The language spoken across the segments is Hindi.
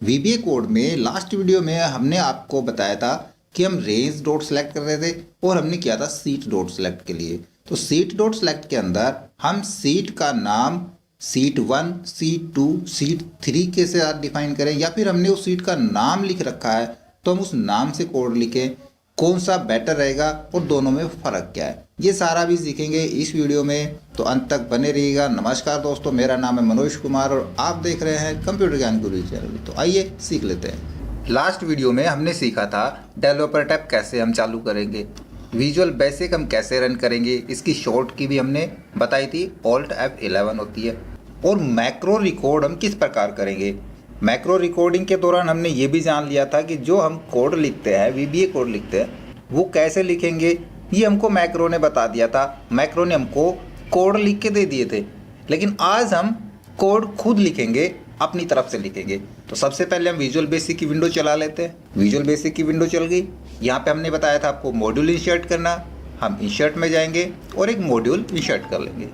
वीबीए कोड में लास्ट वीडियो में हमने आपको बताया था कि हम रेंज डॉट सेलेक्ट कर रहे थे और हमने किया था सीट डॉट सेलेक्ट के लिए। तो सीट डॉट सेलेक्ट के अंदर हम सीट का नाम सीट 1, सीट 2, सीट 3 के साथ डिफाइन करें या फिर हमने उस सीट का नाम लिख रखा है तो हम उस नाम से कोड लिखें, कौन सा बेटर रहेगा और दोनों में फ़र्क क्या है, ये सारा भी सीखेंगे इस वीडियो में। तो अंत तक बने रहिएगा। नमस्कार दोस्तों, मेरा नाम है मनोज कुमार और आप देख रहे हैं कंप्यूटर ज्ञान गुरु चैनल। तो आइए सीख लेते हैं। लास्ट वीडियो में हमने सीखा था डेवलपर टैब कैसे हम चालू करेंगे, विजुअल बेसिक हम कैसे रन करेंगे, इसकी शॉर्ट की भी हमने बताई थी, ऑल्ट F11 होती है। और मैक्रो रिकॉर्ड हम किस प्रकार करेंगे। मैक्रो रिकॉर्डिंग के दौरान हमने ये भी जान लिया था कि जो हम कोड लिखते हैं, वीबीए कोड लिखते हैं, वो कैसे लिखेंगे ये हमको मैक्रो ने बता दिया था। मैक्रो ने हमको कोड लिख के दे दिए थे, लेकिन आज हम कोड खुद लिखेंगे, अपनी तरफ से लिखेंगे। तो सबसे पहले हम विजुअल बेसिक की विंडो चला लेते हैं। विजुअल बेसिक की विंडो चल गई। यहाँ पे हमने बताया था आपको मॉड्यूल इंसर्ट करना। हम इंसर्ट में जाएंगे और एक मॉड्यूल इंसर्ट कर लेंगे।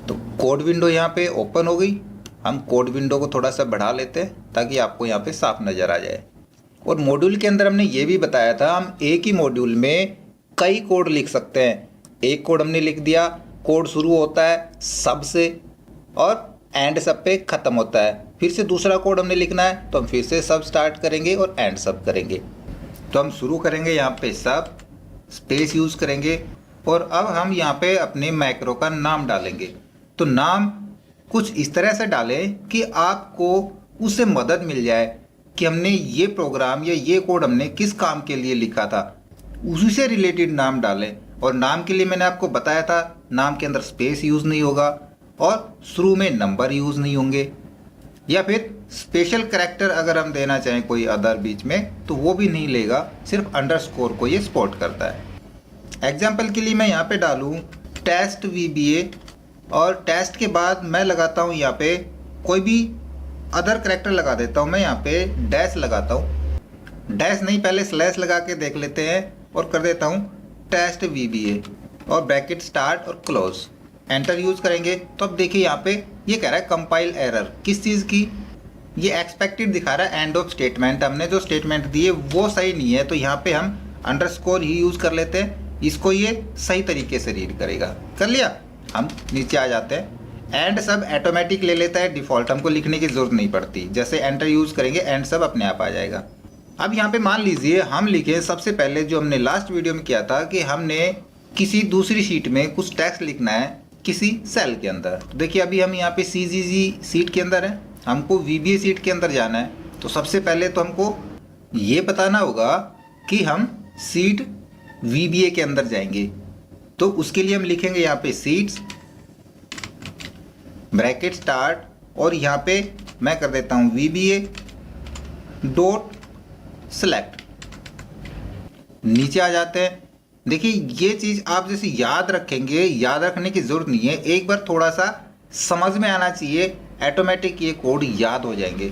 तो कोड विंडो यहाँ पे ओपन हो गई। हम कोड विंडो को थोड़ा सा बढ़ा लेते हैं ताकि आपको यहाँ पे साफ नज़र आ जाए। और मॉड्यूल के अंदर हमने ये भी बताया था हम एक ही मॉड्यूल में कई कोड लिख सकते हैं। एक कोड हमने लिख दिया, कोड शुरू होता है सब से और एंड सब पे ख़त्म होता है। फिर से दूसरा कोड हमने लिखना है तो हम फिर से सब स्टार्ट करेंगे और एंड सब करेंगे। तो हम शुरू करेंगे यहाँ पे सब, स्पेस यूज़ करेंगे और अब हम यहाँ पे अपने मैक्रो का नाम डालेंगे। तो नाम कुछ इस तरह से डालें कि आपको उससे मदद मिल जाए कि हमने ये प्रोग्राम या ये कोड हमने किस काम के लिए लिखा था, उसी से रिलेटेड नाम डालें। और नाम के लिए मैंने आपको बताया था नाम के अंदर स्पेस यूज़ नहीं होगा और शुरू में नंबर यूज़ नहीं होंगे, या फिर स्पेशल कैरेक्टर अगर हम देना चाहें कोई अदर बीच में तो वो भी नहीं लेगा, सिर्फ अंडरस्कोर को ये सपोर्ट करता है। एग्जाम्पल के लिए मैं यहाँ पे डालूँ टेस्ट VBA और टेस्ट के बाद मैं लगाता हूँ यहाँ पे कोई भी अदर कैरेक्टर लगा देता हूँ। मैं यहाँ पे डैश लगाता हूँ, डैश नहीं पहले स्लैश लगा के देख लेते हैं और कर देता हूँ टेस्ट VBA और ब्रैकेट स्टार्ट और क्लोज, एंटर यूज़ करेंगे। तो अब देखिए यहाँ पे ये कह रहा है कंपाइल एरर, किस चीज़ की, ये एक्सपेक्टेड दिखा रहा है एंड ऑफ स्टेटमेंट। हमने जो स्टेटमेंट दिए वो सही नहीं है तो यहाँ पे हम अंडरस्कोर ही यूज़ कर लेते हैं, इसको ये सही तरीके से रीड करेगा। कर लिया, हम नीचे आ जाते हैं। एंड सब ऑटोमेटिक ले लेता है, डिफ़ॉल्ट, हमको लिखने की ज़रूरत नहीं पड़ती। जैसे एंटर यूज़ करेंगे एंड सब अपने आप आ जाएगा। अब यहाँ पे मान लीजिए हम लिखे सबसे पहले जो हमने लास्ट वीडियो में किया था कि हमने किसी दूसरी शीट में कुछ टेक्स्ट लिखना है किसी सेल के अंदर। तो देखिए अभी हम यहाँ पे CGG सीट के अंदर है, हमको VBA सीट के अंदर जाना है। तो सबसे पहले तो हमको ये बताना होगा कि हम सीट VBA के अंदर जाएंगे। तो उसके लिए हम लिखेंगे यहाँ पे सीट्स ब्रैकेट स्टार्ट और यहाँ पे मैं कर देता हूँ VBA डॉट सेलेक्ट। नीचे आ जाते हैं। देखिए ये चीज़ आप जैसे याद रखेंगे, याद रखने की ज़रूरत नहीं है, एक बार थोड़ा सा समझ में आना चाहिए, ऑटोमेटिक ये कोड याद हो जाएंगे।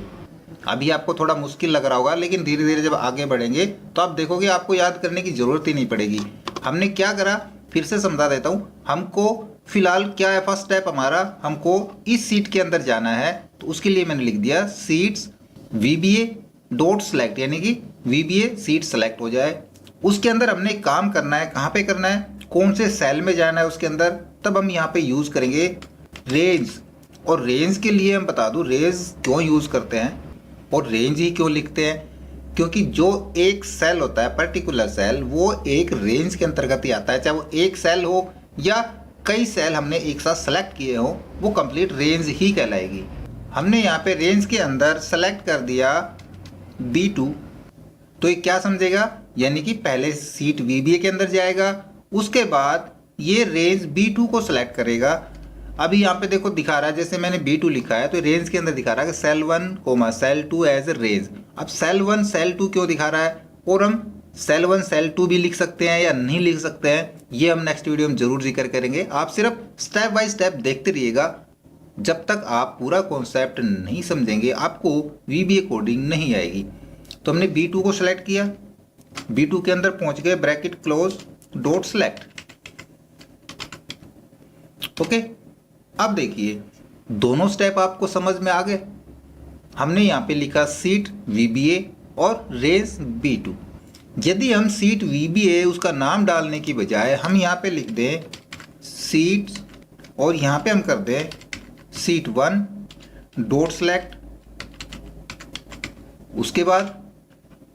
अभी आपको थोड़ा मुश्किल लग रहा होगा लेकिन धीरे धीरे जब आगे बढ़ेंगे तो आप देखोगे आपको याद करने की ज़रूरत ही नहीं पड़ेगी। हमने क्या करा फिर से समझा देता हूँ। हमको फिलहाल क्या है, फर्स्ट स्टेप हमारा, हमको इस सीट के अंदर जाना है तो उसके लिए मैंने लिख दिया सीट्स VBA डॉट सेलेक्ट, यानी कि VBA सीट सेलेक्ट हो जाए। उसके अंदर हमने काम करना है, कहाँ पे करना है, कौन से सेल में जाना है उसके अंदर, तब हम यहाँ पे यूज़ करेंगे रेंज। और रेंज के लिए हम बता दूँ रेंज क्यों यूज़ करते हैं और रेंज ही क्यों लिखते हैं, क्योंकि जो एक सेल होता है पर्टिकुलर सेल वो एक रेंज के अंतर्गत ही आता है। चाहे वो एक सेल हो या कई सेल हमने एक साथ सेलेक्ट किए हो, वो कंप्लीट रेंज ही कहलाएगी। हमने यहाँ पे रेंज के अंदर सेलेक्ट कर दिया B2, तो ये क्या समझेगा, यानी कि पहले सीट VBA के अंदर जाएगा, उसके बाद ये रेंज B2 को सिलेक्ट करेगा। अभी यहाँ पे देखो दिखा रहा है जैसे मैंने B2 लिखा है तो रेंज के अंदर दिखा रहा है कि cell 1 cell 2 as a range. अब सेल 1 सेल 2 क्यों दिखा रहा है और हम सेल 1 सेल 2 भी लिख सकते हैं या नहीं लिख सकते हैं, ये हम नेक्स्ट वीडियो में जरूर जिक्र करेंगे। आप सिर्फ स्टेप बाय स्टेप देखते रहिएगा, जब तक आप पूरा कॉन्सेप्ट नहीं समझेंगे आपको VBA कोडिंग नहीं आएगी। तो हमने B2 को सिलेक्ट किया, B2 के अंदर पहुंच गए, bracket close dot select. Okay, अब देखिए दोनों स्टेप आपको समझ में आ गए। हमने यहाँ पे लिखा सीट VBA और रेंज B2। यदि हम सीट VBA उसका नाम डालने की बजाय हम यहाँ पे लिख दें सीट और यहाँ पे हम कर दें सीट 1 डॉट सेलेक्ट, उसके बाद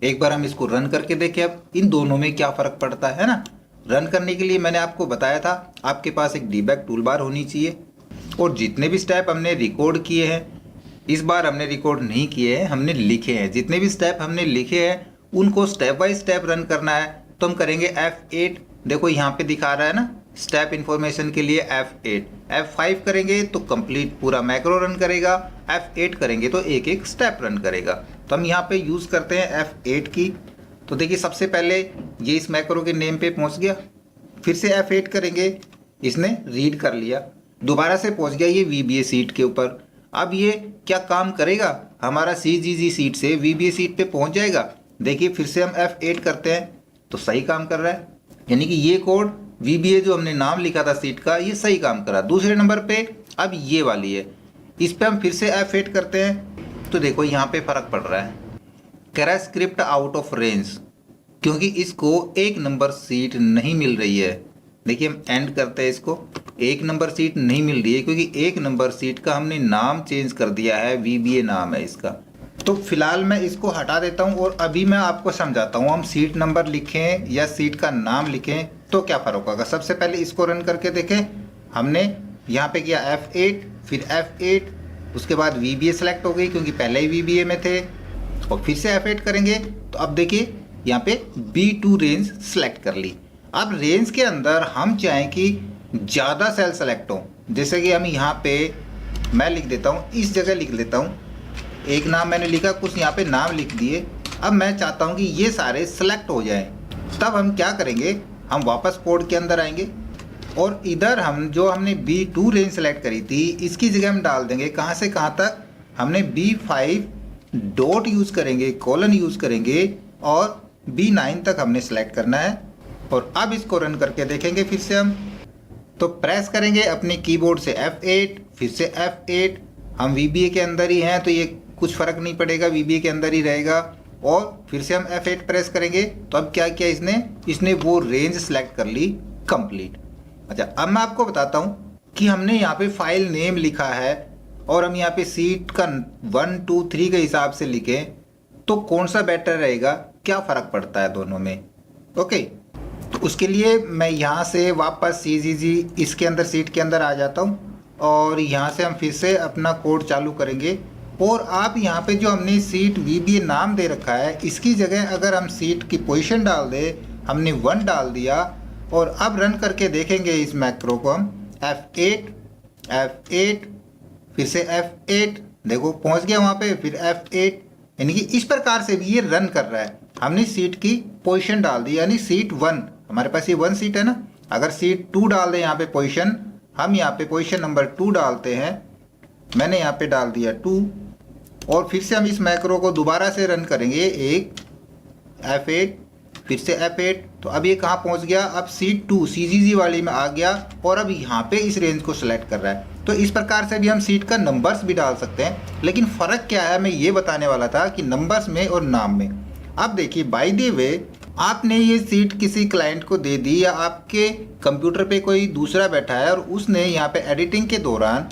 एक बार हम इसको रन करके देखें अब इन दोनों में क्या फ़र्क पड़ता है ना। रन करने के लिए मैंने आपको बताया था आपके पास एक डीबग टूल बार होनी चाहिए और जितने भी स्टेप हमने रिकॉर्ड किए हैं, इस बार हमने रिकॉर्ड नहीं किए हैं, हमने लिखे हैं। जितने भी स्टेप हमने लिखे हैं उनको स्टेप बाय स्टेप रन करना है। तो हम करेंगे F8, देखो यहाँ पे दिखा रहा है ना स्टेप इन्फॉर्मेशन के लिए F8। F5 करेंगे तो कंप्लीट पूरा मैक्रो रन करेगा, F8 करेंगे तो एक एक स्टेप रन करेगा। तो हम यहाँ पे यूज़ करते हैं F8 की। तो देखिए सबसे पहले ये इस मैक्रो के नेम पे पहुँच गया, फिर से F8 करेंगे, इसने रीड कर लिया, दोबारा से पहुँच गया ये VBA सीट के ऊपर। अब ये क्या काम करेगा, हमारा CGG सीट से VBA सीट पे पहुँच जाएगा। देखिए फिर से हम F8 करते हैं तो सही काम कर रहा है, यानी कि ये कोड VBA जो हमने नाम लिखा था सीट का ये सही काम करा। दूसरे नंबर पे अब ये वाली है, इस पे हम फिर से F8 करते हैं तो देखो यहाँ पे फ़र्क पड़ रहा है, करा स्क्रिप्ट आउट ऑफ रेंज, क्योंकि इसको एक नंबर सीट नहीं मिल रही है। देखिए हम एंड करते हैं इसको, एक नंबर सीट नहीं मिल रही है क्योंकि एक नंबर सीट का हमने नाम चेंज कर दिया है, VBA नाम है इसका। तो फिलहाल मैं इसको हटा देता हूँ और अभी मैं आपको समझाता हूँ हम सीट नंबर लिखें या सीट का नाम लिखें तो क्या फ़र्क होगा। सबसे पहले इसको रन करके देखें, हमने यहाँ पे किया F8 फिर F8, उसके बाद VBA सेलेक्ट हो गई क्योंकि पहले ही VBA में थे, और फिर से F8 करेंगे तो अब देखिए यहाँ पे B2 रेंज सेलेक्ट कर ली। अब रेंज के अंदर हम चाहें कि ज़्यादा सेल सेलेक्ट हो, जैसे कि हम यहाँ पे मैं लिख देता हूँ, इस जगह लिख लेता हूँ, एक नाम मैंने लिखा, कुछ यहाँ पे नाम लिख दिए। अब मैं चाहता हूँ कि ये सारे सेलेक्ट हो जाएं, तब हम क्या करेंगे, हम वापस कोड के अंदर आएंगे और इधर हम जो हमने B2 रेंज सेलेक्ट करी थी इसकी जगह हम डाल देंगे कहाँ से कहाँ तक, हमने B5 डॉट यूज़ करेंगे, कॉलन यूज़ करेंगे और B9 तक हमने सेलेक्ट करना है। और अब इसको रन करके देखेंगे फिर से हम, तो प्रेस करेंगे अपने कीबोर्ड से F8 फिर से F8, हम VBA के अंदर ही हैं तो ये कुछ फ़र्क नहीं पड़ेगा, VBA के अंदर ही रहेगा। और फिर से हम F8 प्रेस करेंगे तो अब क्या किया इसने वो रेंज सेलेक्ट कर ली कंप्लीट। अच्छा अब मैं आपको बताता हूँ कि हमने यहाँ पे फाइल नेम लिखा है और हम यहाँ पे सीट का 1 2 3 के हिसाब से लिखें तो कौन सा बेटर रहेगा, क्या फ़र्क पड़ता है दोनों में। ओके, तो उसके लिए मैं यहाँ से वापस CGG इसके अंदर सीट के अंदर आ जाता हूँ और यहाँ से हम फिर से अपना कोड चालू करेंगे। और आप यहाँ पे जो हमने सीट VBA नाम दे रखा है इसकी जगह अगर हम सीट की पोजीशन डाल दें, हमने 1 डाल दिया और अब रन करके देखेंगे इस मैक्रो को हम F8 फिर से F8, देखो पहुँच गया वहाँ पे, फिर F8, यानी कि इस प्रकार से भी ये रन कर रहा है। हमने सीट की पोजीशन डाल दी, यानी सीट 1, हमारे पास ये 1 सीट है ना, अगर सीट 2 डाल दें यहाँ पे पोजीशन, हम यहाँ पे पोजीशन नंबर 2 डालते हैं, मैंने यहाँ पे डाल दिया 2 और फिर से हम इस मैक्रो को दोबारा से रन करेंगे, एक F8 फिर से F8, तो अब ये कहाँ पहुँच गया, अब सीट 2 CGG वाली में आ गया और अब यहाँ पे इस रेंज को सेलेक्ट कर रहा है। तो इस प्रकार से भी हम सीट का नंबर्स भी डाल सकते हैं, लेकिन फ़र्क क्या है मैं ये बताने वाला था कि नंबर्स में और नाम में। अब देखिए बाय द वे आपने ये सीट किसी क्लाइंट को दे दी या आपके कंप्यूटर पे कोई दूसरा बैठा है और उसने यहाँ पे एडिटिंग के दौरान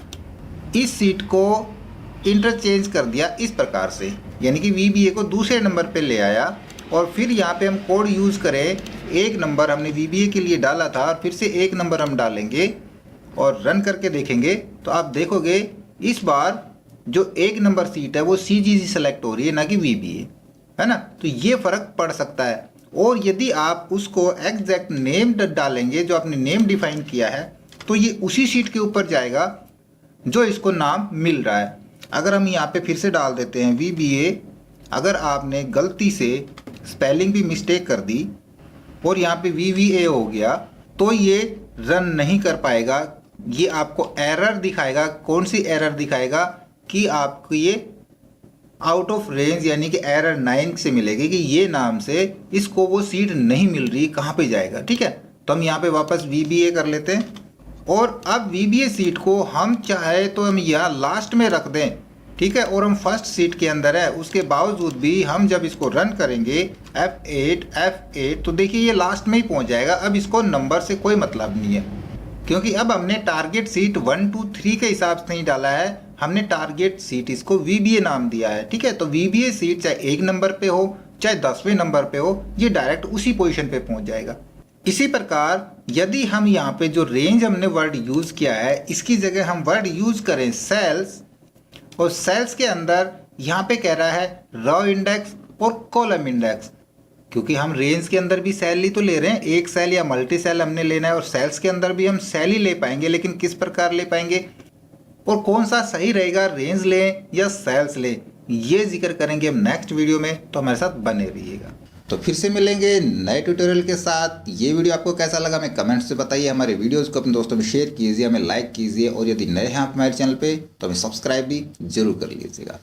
इस सीट को इंटरचेंज कर दिया इस प्रकार से, यानी कि VBA को दूसरे नंबर पे ले आया और फिर यहाँ पे हम कोड यूज़ करें, एक नंबर हमने VBA के लिए डाला था और फिर से एक नंबर हम डालेंगे और रन करके देखेंगे तो आप देखोगे इस बार जो एक नंबर सीट है वो CGG सेलेक्ट हो रही है ना कि VBA, है ना। तो ये फ़र्क पड़ सकता है। और यदि आप उसको एग्जैक्ट नेम डालेंगे जो आपने नेम डिफाइन किया है तो ये उसी शीट के ऊपर जाएगा जो इसको नाम मिल रहा है। अगर हम यहाँ पे फिर से डाल देते हैं VBA, अगर आपने गलती से स्पेलिंग भी मिस्टेक कर दी और यहाँ पे VBA हो गया तो ये रन नहीं कर पाएगा, ये आपको एरर दिखाएगा। कौन सी एरर दिखाएगा कि आपको ये आउट ऑफ रेंज, यानी कि एरर 9 से मिलेगी कि ये नाम से इसको वो सीट नहीं मिल रही, कहाँ पे जाएगा। ठीक है, तो हम यहाँ पे वापस VBA कर लेते हैं और अब VBA सीट को हम चाहे तो हम यहाँ लास्ट में रख दें ठीक है, और हम फर्स्ट सीट के अंदर है, उसके बावजूद भी हम जब इसको रन करेंगे F8 तो देखिए ये लास्ट में ही पहुंच जाएगा। अब इसको नंबर से कोई मतलब नहीं है, क्योंकि अब हमने टारगेट सीट 1 2 3 के हिसाब से नहीं डाला है, हमने टारगेट सीट इसको VBA नाम दिया है। ठीक है, तो VBA सीट चाहे 1 नंबर पे हो चाहे 10वें नंबर पे हो, ये डायरेक्ट उसी पोजीशन पे पहुंच जाएगा। इसी प्रकार यदि हम यहाँ पे जो रेंज हमने वर्ड यूज किया है, इसकी जगह हम वर्ड यूज करें सेल्स, और सेल्स के अंदर यहाँ पे कह रहा है रॉ इंडेक्स और कॉलम इंडेक्स, क्योंकि हम रेंज के अंदर भी सेल ही तो ले रहे हैं, एक सेल या मल्टी सेल हमने लेना है, और सेल्स के अंदर भी हम सेल ही ले पाएंगे, लेकिन किस प्रकार ले पाएंगे और कौन सा सही रहेगा, रेंज लें या सेल्स लें, ये जिक्र करेंगे हम नेक्स्ट वीडियो में, तो हमारे साथ बने रहिएगा। तो फिर से मिलेंगे नए ट्यूटोरियल के साथ। ये वीडियो आपको कैसा लगा हमें कमेंट से बताइए, हमारे वीडियोस को अपने दोस्तों में शेयर कीजिए, हमें लाइक कीजिए, और यदि नए हैं आप हमारे चैनल पे तो हमें सब्सक्राइब भी जरूर कर लीजिएगा।